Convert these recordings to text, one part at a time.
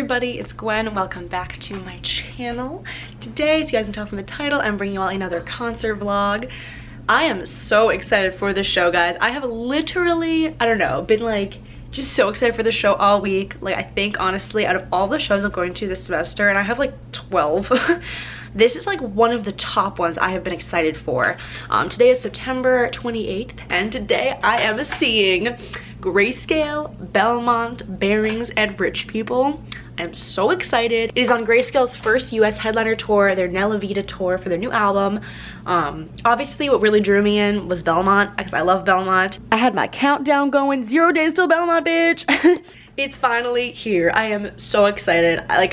everybody, it's Gwen. Welcome back to my channel. Today, as you guys can tell from the title, I'm bringing you all another concert vlog. I am so excited for this show, guys. I have literally, I don't know, been like just so excited for the show all week. Like, I think honestly, out of all the shows I'm going to this semester, and I have like 12, this is like one of the top ones I have been excited for. Today is September 28th, and today I am seeing Grayscale, Belmont, Bearings, and Rich People. I'm so excited. It is on Grayscale's first US headliner tour, their Nella Vita tour for their new album. Obviously what really drew me in was Belmont, because I love Belmont. I had my countdown going, 0 days till Belmont, bitch. It's finally here. I am so excited. I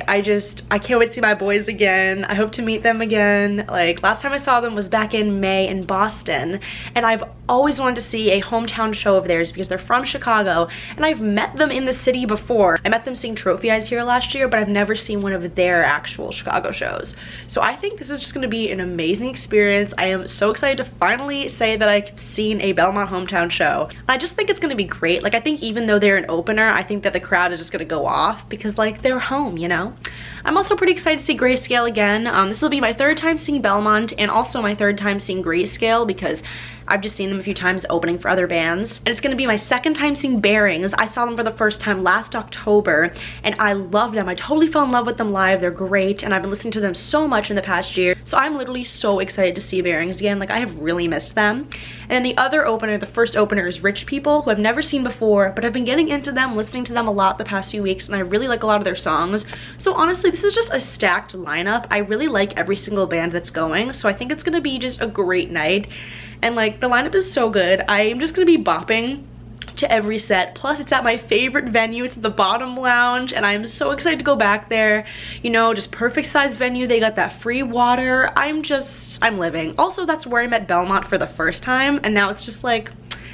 can't wait to see my boys again. I hope to meet them again. Like, last time I saw them was back in May in Boston, and I've always wanted to see a hometown show of theirs because they're from Chicago, and I've met them in the city before. I met them sing Trophy Eyes here last year, but I've never seen one of their actual Chicago shows. So I think this is just gonna be an amazing experience. I am so excited to finally say that I've seen a Belmont hometown show. I just think it's gonna be great. Like, I think even though they're an opener, I think that the crowd is just gonna go off because like they're home, you know? I'm also pretty excited to see Grayscale again. This will be my third time seeing Belmont and also my third time seeing Grayscale because I've just seen them a few times opening for other bands. And it's gonna be my second time seeing Bearings. I saw them for the first time last October and I love them. I totally fell in love with them live. They're great and I've been listening to them so much in the past year. So I'm literally so excited to see Bearings again. Like, I have really missed them. And then the other opener, the first opener, is Rich People, who I've never seen before, but I've been getting into them, listening to them a lot the past few weeks, and I really like a lot of their songs. So honestly, this is just a stacked lineup. I really like every single band that's going, so I think it's gonna be just a great night. And like, the lineup is so good. I'm just gonna be bopping to every set. Plus, it's at my favorite venue. It's the Bottom Lounge, and I'm so excited to go back there. You know, just perfect size venue. They got that free water. I'm living. Also, that's where I met Belmont for the first time, and now it's just like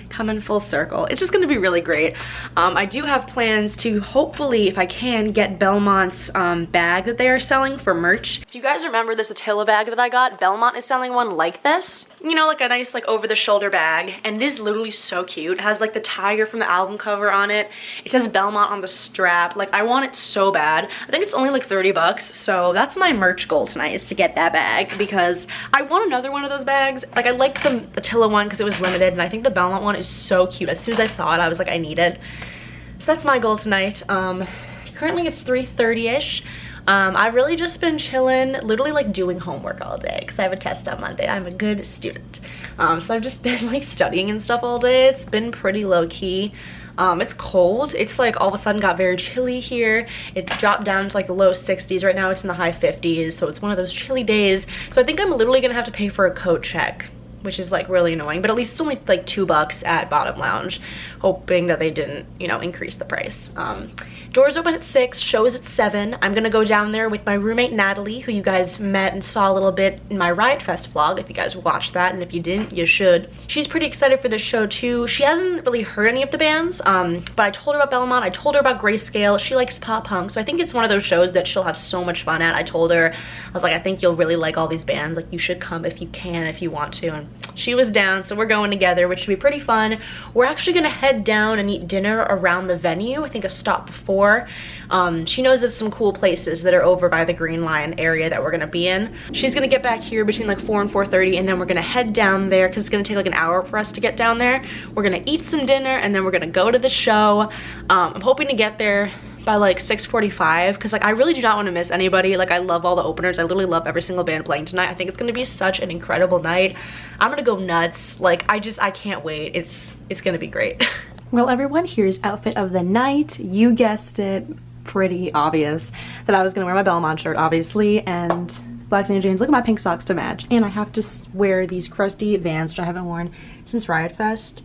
coming full circle. It's just gonna be really great. I do have plans to hopefully, if I can, get Belmont's bag that they are selling for merch. If you guys remember this Attila bag that I got, Belmont is selling one like this. You know, like a nice like over the shoulder bag, and it is literally so cute. It has like the tiger from the album cover on it. It says Belmont on the strap. Like, I want it so bad. I think it's only like 30 bucks, so that's my merch goal tonight, is to get that bag because I want another one of those bags. Like, I like the Attila one because it was limited, and I think the Belmont one is so cute. As soon as I saw it, I was like, I need it. So that's my goal tonight. Currently it's 3:30ish. I've really just been chilling, literally like doing homework all day because I have a test on Monday. I'm a good student. So I've just been like studying and stuff all day. It's been pretty low key. It's cold. It's like all of a sudden got very chilly here. It dropped down to like the low 60s. Right now it's in the high 50s. So it's one of those chilly days. So I think I'm literally gonna have to pay for a coat check, which is like really annoying, but at least it's only like $2 at Bottom Lounge, hoping that they didn't, you know, increase the price. Doors open at 6, shows at 7. I'm gonna go down there with my roommate Natalie, who you guys met and saw a little bit in my Riot Fest vlog, if you guys watched that, and if you didn't, you should. She's pretty excited for this show too. She hasn't really heard any of the bands, but I told her about Belmont, I told her about Grayscale. She likes pop punk, so I think it's one of those shows that she'll have so much fun at. I told her, I was like, I think you'll really like all these bands. Like, you should come if you can, if you want to. And she was down, so we're going together, which should be pretty fun. We're actually gonna head down and eat dinner around the venue, I think a stop before. She knows of some cool places that are over by the Green Line area that we're gonna be in. She's gonna get back here between like 4 and 4:30, and then we're gonna head down there because it's gonna take like an hour for us to get down there. We're gonna eat some dinner, and then we're gonna go to the show. I'm hoping to get there by like 6:45 because like I really do not want to miss anybody. Like, I love all the openers. I literally love every single band playing tonight. I think it's gonna be such an incredible night. I'm gonna go nuts. Like, I can't wait. It's gonna be great. Well, everyone, here's outfit of the night. You guessed it, pretty obvious that I was gonna wear my Belmont shirt, obviously, and black skinny jeans. Look at my pink socks to match. And I have to wear these crusty Vans, which I haven't worn since Riot Fest,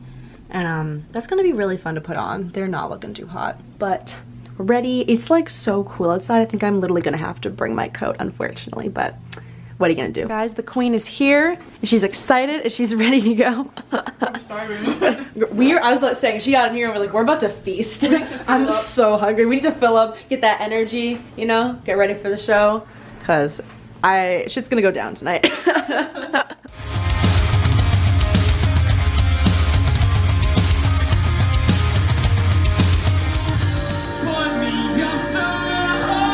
and that's gonna be really fun to put on. They're not looking too hot, but we're ready. It's like so cool outside. I think I'm literally gonna have to bring my coat, unfortunately, but what are you gonna do? Guys, the queen is here, and she's excited, and she's ready to go. I'm starving. I was like saying, she got in here and we're like, we're about to feast. I'm so hungry. We need to fill up, get that energy, you know, get ready for the show, because shit's gonna go down tonight. Pour me up some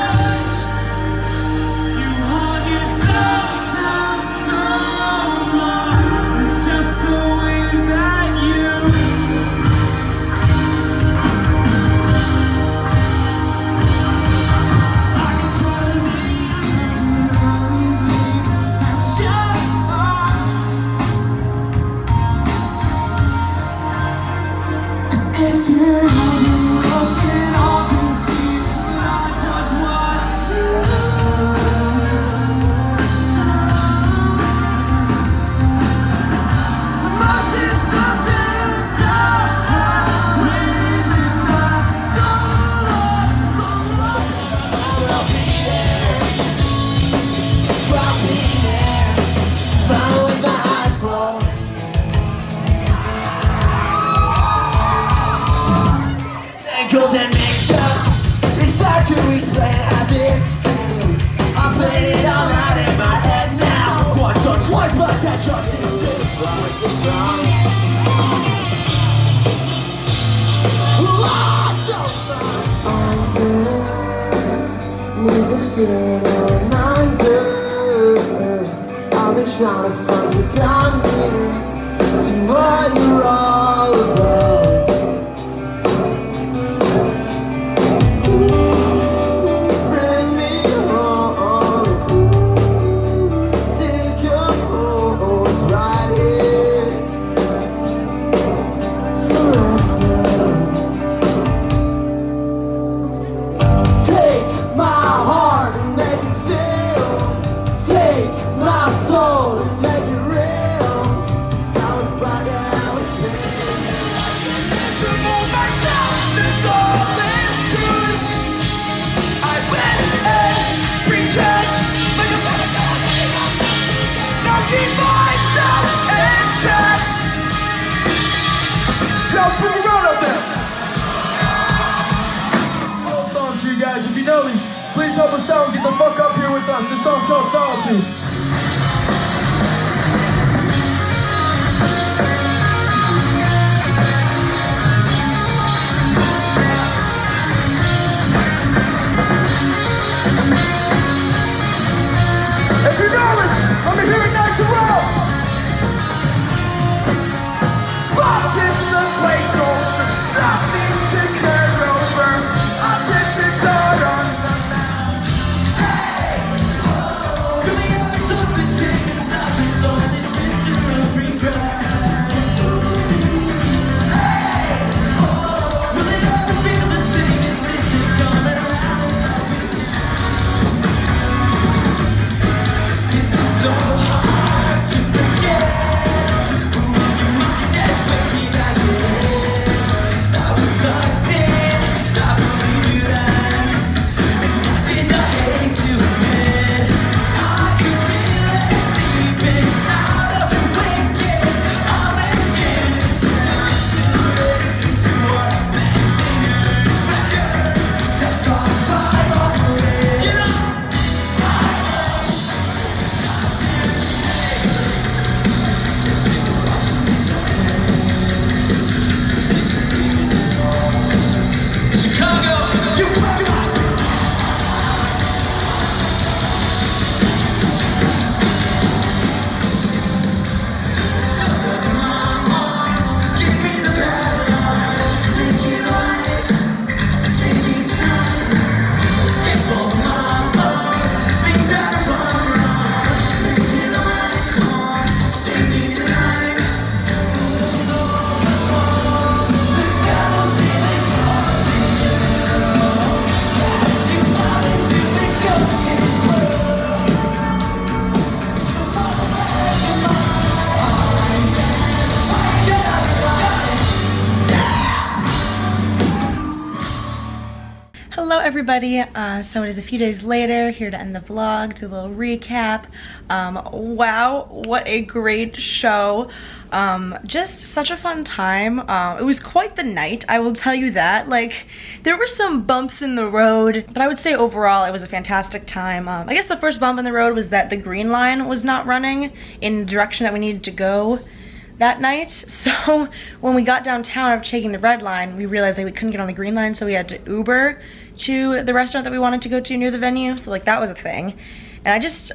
trying to find some time here. See what you're all about. Bring me home. Take your pose right here. Forever. Take my heart and make it feel. Take my soul and make it real. 'Cause I was blind and I was blind. To move myself, this all is truth. I went and pretend like a now keep myself in check. Y'all spin around up there. Old songs for you guys. If you know these, please help us out and get the fuck up here with us. This song's called Solitude. If you know this, let me hear it nice and loud. Locked in the place, over, nothing to care over. I'm just a dog on the mound. Hey, oh, really happens up the same inside. It's all this mystery crowd. Hey, oh, will it ever feel the same as since it coming around? It's so hard to forget when your mind's as wicked as it is. I was sucked in, I believe you that. As much as I hate to admit, I could feel it seeping out of your wicked olive skin. I still listen to our best singers' record. So strong, I walk away. You know, Chicago, you give me the paradise. Make it right, save me time. Get for my heart, speak that far. Make it right, come on, save me tonight. The devil's in the closet. You wanted to negotiate. Hello everybody, so it is a few days later, here to end the vlog, do a little recap. Wow, what a great show. Just such a fun time. It was quite the night, I will tell you that. Like, there were some bumps in the road, but I would say overall it was a fantastic time. I guess the first bump in the road was that the green line was not running in the direction that we needed to go that night. So when we got downtown after taking the red line, we realized that we couldn't get on the green line, so we had to Uber to the restaurant that we wanted to go to near the venue. So like that was a thing. And I just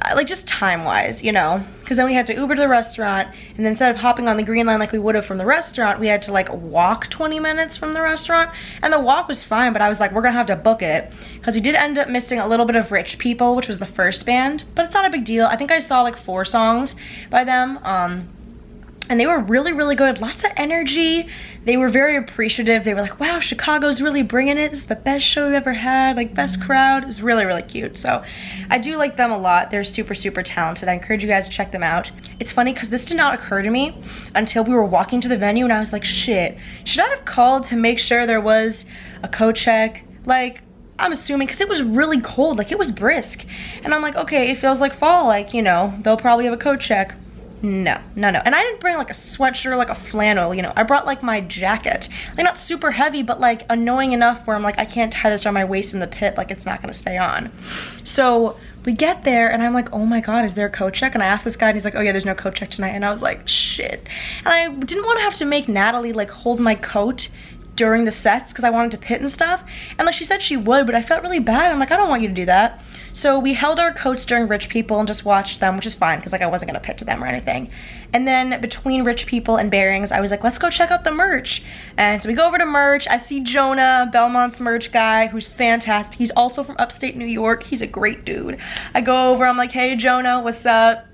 time wise, you know, because then we had to Uber to the restaurant, and then instead of hopping on the green line like we would have from the restaurant, we had to like walk 20 minutes from the restaurant. And the walk was fine, but I was like, we're gonna have to book it, because we did end up missing a little bit of Rich People, which was the first band, but it's not a big deal. I think I saw like 4 songs by them. And they were really, really good. Lots of energy. They were very appreciative. They were like, wow, Chicago's really bringing it. This is the best show we've ever had. Like, best crowd. It was really, really cute. So I do like them a lot. They're super, super talented. I encourage you guys to check them out. It's funny because this did not occur to me until we were walking to the venue, and I was like, shit, should I have called to make sure there was a coat check? Like, I'm assuming, because it was really cold. Like, it was brisk. And I'm like, okay, it feels like fall. Like, you know, they'll probably have a coat check. No, no, no. And I didn't bring like a sweatshirt or like a flannel, you know. I brought like my jacket. Like, not super heavy, but like annoying enough where I'm like, I can't tie this around my waist in the pit. Like, it's not gonna stay on. So we get there and I'm like, oh my God, is there a coat check? And I asked this guy and he's like, oh yeah, there's no coat check tonight. And I was like, shit. And I didn't want to have to make Natalie like hold my coat during the sets because I wanted to pit and stuff. And like she said she would, but I felt really bad. I'm like, I don't want you to do that. So we held our coats during Rich People and just watched them, which is fine because like I wasn't gonna pit to them or anything. And then between Rich People and Bearings, I was like, let's go check out the merch. And so we go over to merch. I see Jonah, Belmont's merch guy, who's fantastic. He's also from upstate New York. He's a great dude. I go over, I'm like, hey Jonah, what's up?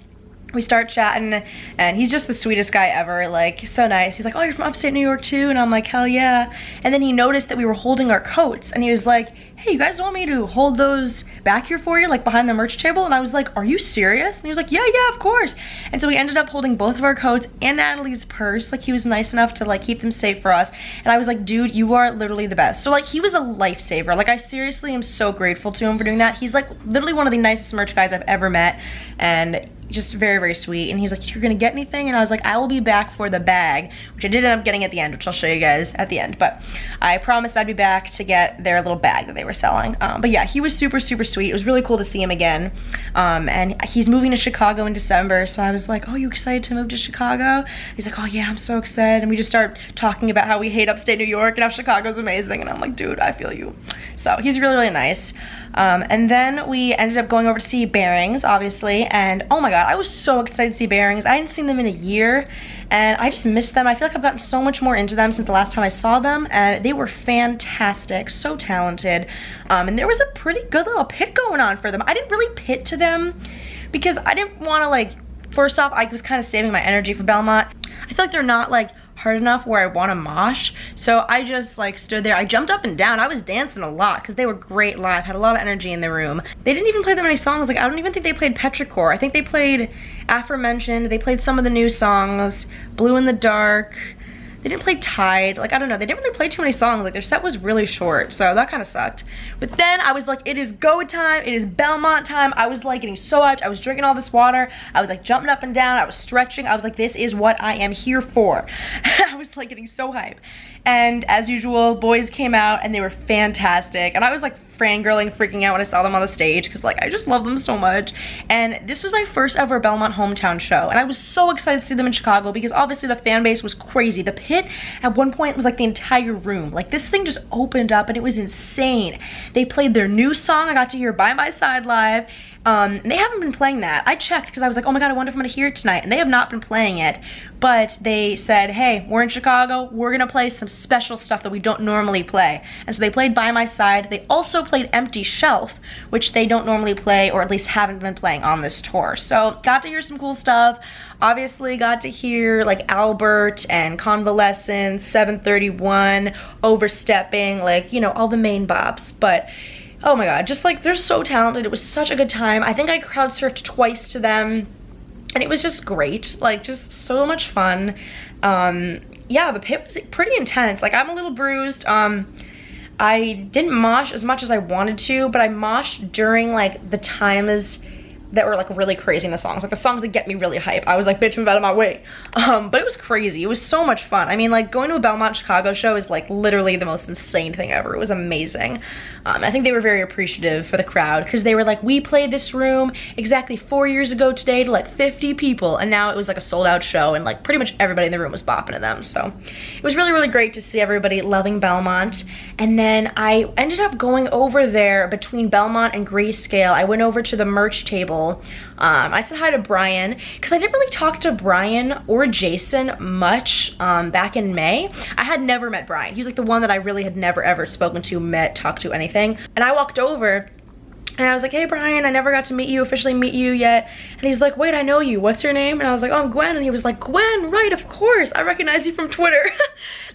We start chatting and he's just the sweetest guy ever, like so nice. He's like, oh, you're from upstate New York too? And I'm like, hell yeah. And then he noticed that we were holding our coats and he was like, hey, you guys want me to hold those back here for you, like behind the merch table? And I was like, are you serious? And he was like, yeah, of course. And so we ended up holding both of our coats and Natalie's purse. Like he was nice enough to like keep them safe for us. And I was like, dude, you are literally the best. So like he was a lifesaver. Like I seriously am so grateful to him for doing that. He's like literally one of the nicest merch guys I've ever met. And just very, very sweet. And he's like, you're gonna get anything? And I was like, I will be back for the bag, which I did end up getting at the end, which I'll show you guys at the end. But I promised I'd be back to get their little bag that they were selling. But yeah, he was super, super sweet. It was really cool to see him again. And he's moving to Chicago in December. So I was like, oh, you excited to move to Chicago? He's like, oh yeah, I'm so excited. And we just start talking about how we hate upstate New York and how Chicago's amazing. And I'm like, dude, I feel you. So he's really, really nice. And then we ended up going over to see Bearings, obviously, and oh my god, I was so excited to see Bearings. I hadn't seen them in a year, and I just missed them. I feel like I've gotten so much more into them since the last time I saw them, and they were fantastic, so talented, and there was a pretty good little pit going on for them. I didn't really pit to them because I didn't want to, like, first off, I was kind of saving my energy for Belmont. I feel like they're not, like, hard enough where I want to mosh, so I just like stood there. I jumped up and down. I was dancing a lot because they were great live, had a lot of energy in the room. They didn't even play that many songs. Like I don't even think they played Petrichor. I think they played Aforementioned. They played some of the new songs, Blue in the Dark. They didn't play Tide. Like, I don't know. They didn't really play too many songs. Like, their set was really short, so that kind of sucked. But then I was like, it is go time. It is Belmont time. I was like getting so hyped. I was drinking all this water. I was like jumping up and down. I was stretching. I was like, this is what I am here for. I was like getting so hyped. And as usual, boys came out and they were fantastic. And I was like fangirling, freaking out when I saw them on the stage because like I just love them so much. And this was my first ever Belmont hometown show, and I was so excited to see them in Chicago because obviously the fan base was crazy. The pit at one point was like the entire room. Like this thing just opened up and it was insane. They played their new song. I got to hear By My Side live. And they haven't been playing that. I checked because I was like, oh my god, I wonder if I'm gonna hear it tonight. And they have not been playing it. But they said, hey, we're in Chicago. We're gonna play some special stuff that we don't normally play. And so they played By My Side. They also played Empty Shelf, which they don't normally play, or at least haven't been playing on this tour. So got to hear some cool stuff. Obviously got to hear like Albert and Convalescence, 731, Overstepping, like, you know, all the main bops. But oh my god, just like they're so talented. It was such a good time. I think I crowd surfed twice to them and it was just great. Like just so much fun. Yeah, the pit was pretty intense. Like I'm a little bruised. I didn't mosh as much as I wanted to, but I moshed during like the times that were like really crazy in the songs, like the songs that get me really hype. I was like, bitch, move out of my way. But it was crazy. It was so much fun. I mean, like going to a Belmont Chicago show is like literally the most insane thing ever. It was amazing. I think they were very appreciative for the crowd because they were like, we played this room exactly 4 years ago today to like 50 people, and now it was like a sold out show and like pretty much everybody in the room was bopping to them. So it was really, really great to see everybody loving Belmont. And then I ended up going over there between Belmont and Grayscale. I went over to the merch table. I said hi to Brian because I didn't really talk to Brian or Jason much back in May. I had never met Brian. He's like the one that I really had never ever spoken to, met, talked to, anything. And I walked over and I was like, hey Brian, I never got to officially meet you yet. And he's like, wait, I know you. What's your name? And I was like, oh, I'm Gwen. And he was like, Gwen, right, of course. I recognize you from Twitter.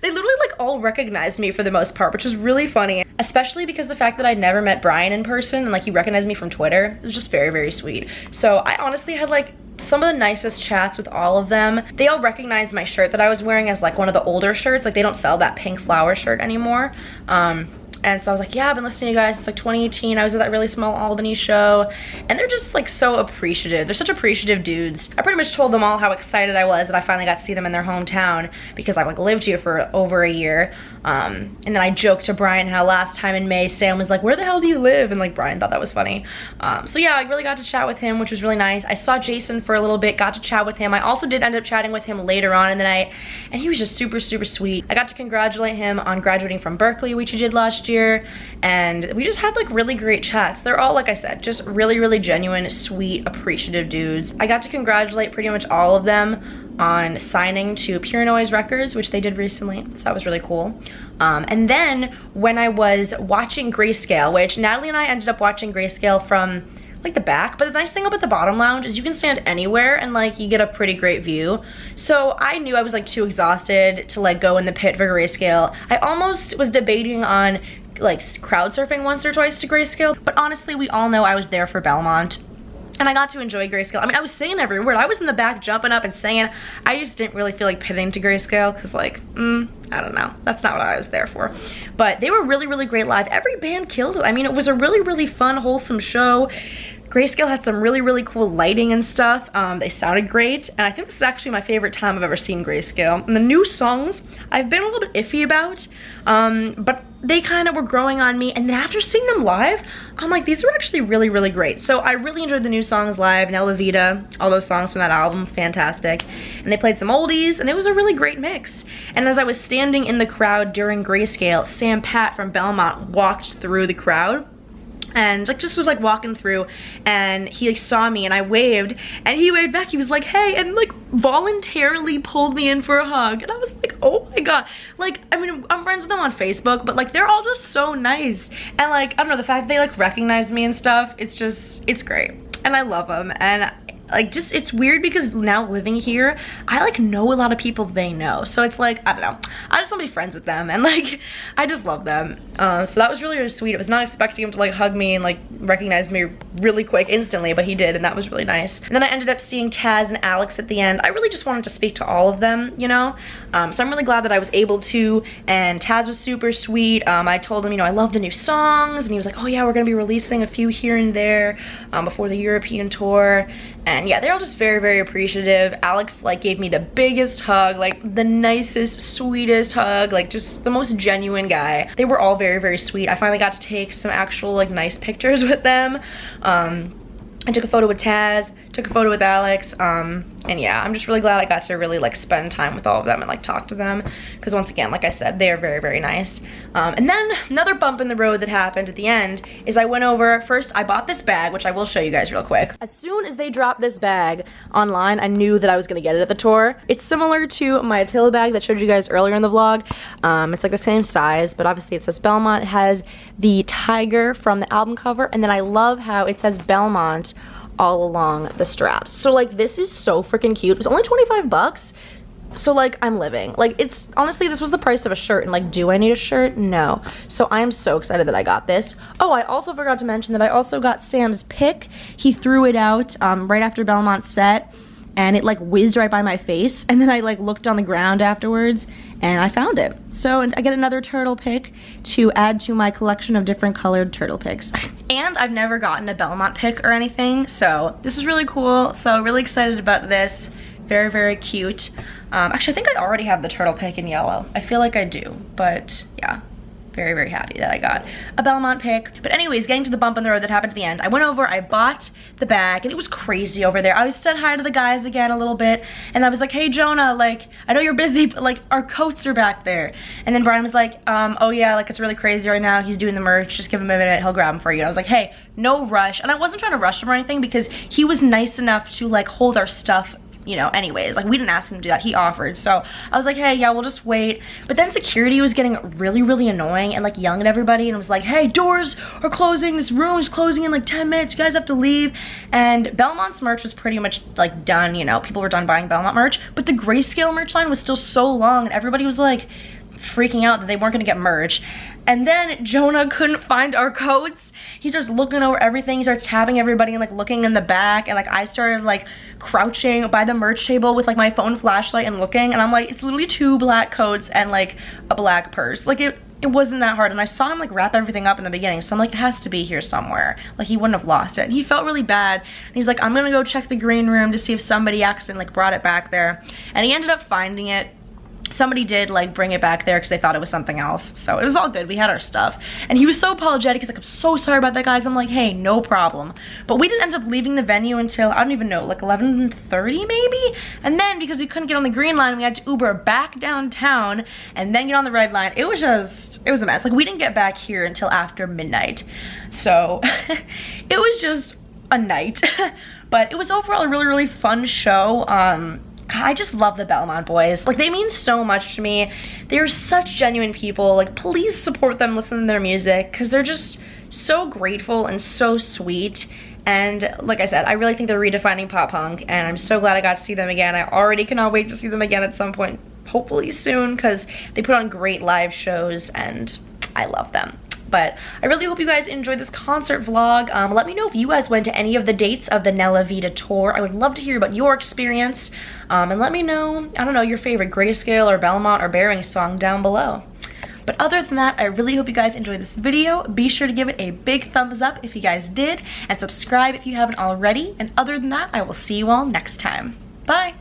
They literally like all recognized me for the most part, which was really funny. Especially because the fact that I'd never met Brian in person and like he recognized me from Twitter, it was just very, very sweet. So I honestly had like some of the nicest chats with all of them. They all recognized my shirt that I was wearing as like one of the older shirts. Like they don't sell that pink flower shirt anymore. And so I was like, yeah, I've been listening to you guys since like 2018. I was at that really small Albany show. And they're just like so appreciative. They're such appreciative dudes. I pretty much told them all how excited I was that I finally got to see them in their hometown because I've like lived here for over a year. And then I joked to Brian how last time in May, Sam was like, where the hell do you live? And like Brian thought that was funny. So yeah, I really got to chat with him, which was really nice. I saw Jason for a little bit, got to chat with him. I also did end up chatting with him later on in the night, and he was just super, super sweet. I got to congratulate him on graduating from Berkeley, which he did last year, and we just had like really great chats. They're all, like I said, just really, really genuine, sweet, appreciative dudes. I got to congratulate pretty much all of them on signing to Pure Noise Records, which they did recently, so that was really cool. And then when I was watching Grayscale, which Natalie and I ended up watching Grayscale from like the back, but the nice thing about the bottom lounge is you can stand anywhere and like you get a pretty great view. So I knew I was like too exhausted to like go in the pit for Grayscale. I almost was debating on like crowd surfing once or twice to Grayscale, but honestly we all know I was there for Belmont. And I got to enjoy Grayscale. I mean, I was saying every word. I was in the back jumping up and singing. I just didn't really feel like pitting to Grayscale because like, I don't know. That's not what I was there for. But they were really, really great live. Every band killed it. I mean, it was a really, really fun, wholesome show. Grayscale had some really, really cool lighting and stuff. They sounded great. And I think this is actually my favorite time I've ever seen Grayscale. And the new songs, I've been a little bit iffy about. But they kind of were growing on me. And then after seeing them live, I'm like, these were actually really, really great. So I really enjoyed the new songs live. Nella Vita, all those songs from that album, fantastic. And they played some oldies, and it was a really great mix. And as I was standing in the crowd during Grayscale, Sam Pat from Belmont walked through the crowd. And like just was like walking through, and he like saw me and I waved and he waved back. He was like, hey, and like voluntarily pulled me in for a hug. And I was like, oh my god. Like, I mean, I'm friends with them on Facebook, but like they're all just so nice. And like, I don't know, the fact that they like recognize me and stuff, it's just, it's great. And I love them. And like just, it's weird because now living here, I like know a lot of people they know. So it's like, I don't know, I just want to be friends with them, and like, I just love them. So that was really, really sweet. I was not expecting him to like hug me and like recognize me really quick instantly, but he did, and that was really nice. And then I ended up seeing Taz and Alex at the end. I really just wanted to speak to all of them, you know? So I'm really glad that I was able to, and Taz was super sweet. I told him, you know, I love the new songs, and he was like, oh yeah, we're gonna be releasing a few here and there before the European tour. And yeah, they're all just very, very appreciative. Alex like gave me the biggest hug, like the nicest, sweetest hug, like just the most genuine guy. They were all very, very sweet. I finally got to take some actual like nice pictures with them. I took a photo with Taz, took a photo with Alex, and yeah, I'm just really glad I got to really like spend time with all of them and like talk to them, because once again, like I said, they are very, very nice. And then another bump in the road that happened at the end is I went over, first I bought this bag, which I will show you guys real quick. As soon as they dropped this bag online, I knew that I was gonna get it at the tour. It's similar to my Attila bag that showed you guys earlier in the vlog. It's like the same size, but obviously it says Belmont. It has the tiger from the album cover, and then I love how it says Belmont all along the straps. So like, this is so freaking cute. It was only 25 bucks. So like, I'm living. Like, it's honestly, this was the price of a shirt, and like, do I need a shirt? No. So I am so excited that I got this. Oh, I also forgot to mention that I also got Sam's pick. He threw it out right after Belmont's set, and it like whizzed right by my face, and then I like looked on the ground afterwards and I found it. So, and I get another turtle pick to add to my collection of different colored turtle picks. And I've never gotten a Belmont pick or anything, so this is really cool. So really excited about this. Very, very cute. Actually, I think I already have the turtle pick in yellow. I feel like I do, but yeah. Very, very happy that I got a Belmont pick. But anyways, getting to the bump in the road that happened at the end, I went over, I bought the bag, and it was crazy over there. I said hi to the guys again a little bit, and I was like, hey Jonah, like, I know you're busy, but like, our coats are back there. And then Brian was like, oh yeah, like, it's really crazy right now. He's doing the merch, just give him a minute, he'll grab them for you. And I was like, hey, no rush. And I wasn't trying to rush him or anything, because he was nice enough to like hold our stuff, you know, anyways. Like, we didn't ask him to do that, he offered. So I was like, hey, yeah, we'll just wait. But then security was getting really, really annoying and like yelling at everybody, and was like, hey, doors are closing, this room is closing in like 10 minutes, you guys have to leave. And Belmont's merch was pretty much like done, you know, people were done buying Belmont merch, but the Grayscale merch line was still so long, and everybody was like freaking out that they weren't gonna get merch. And then Jonah couldn't find our coats. He starts looking over everything, he starts tabbing everybody and like looking in the back, and like I started like crouching by the merch table with like my phone flashlight and looking, and I'm like, it's literally 2 black coats and like a black purse. Like, it wasn't that hard, and I saw him like wrap everything up in the beginning, so I'm like, it has to be here somewhere. Like, he wouldn't have lost it. And he felt really bad, and he's like, I'm gonna go check the green room to see if somebody accidentally like brought it back there, and he ended up finding it. Somebody did like bring it back there because they thought it was something else, so it was all good. We had our stuff, and he was so apologetic. He's like, I'm so sorry about that, guys. I'm like, hey, no problem. But we didn't end up leaving the venue until, I don't even know, like 11:30 maybe. And then because we couldn't get on the green line, we had to Uber back downtown and then get on the red line. It was a mess. Like, we didn't get back here until after midnight, so it was just a night. But it was overall a really fun show. I just love the Belmont boys. Like, they mean so much to me. They're such genuine people. Like, please support them, listen to their music, because they're just so grateful and so sweet. And like I said, I really think they're redefining pop punk, and I'm so glad I got to see them again. I already cannot wait to see them again at some point, hopefully soon, because they put on great live shows and I love them. But I really hope you guys enjoyed this concert vlog. Let me know if you guys went to any of the dates of the Nella Vita tour. I would love to hear about your experience. And let me know, I don't know, your favorite Grayscale or Belmont or Bearing song down below. But other than that, I really hope you guys enjoyed this video. Be sure to give it a big thumbs up if you guys did, and subscribe if you haven't already. And other than that, I will see you all next time. Bye!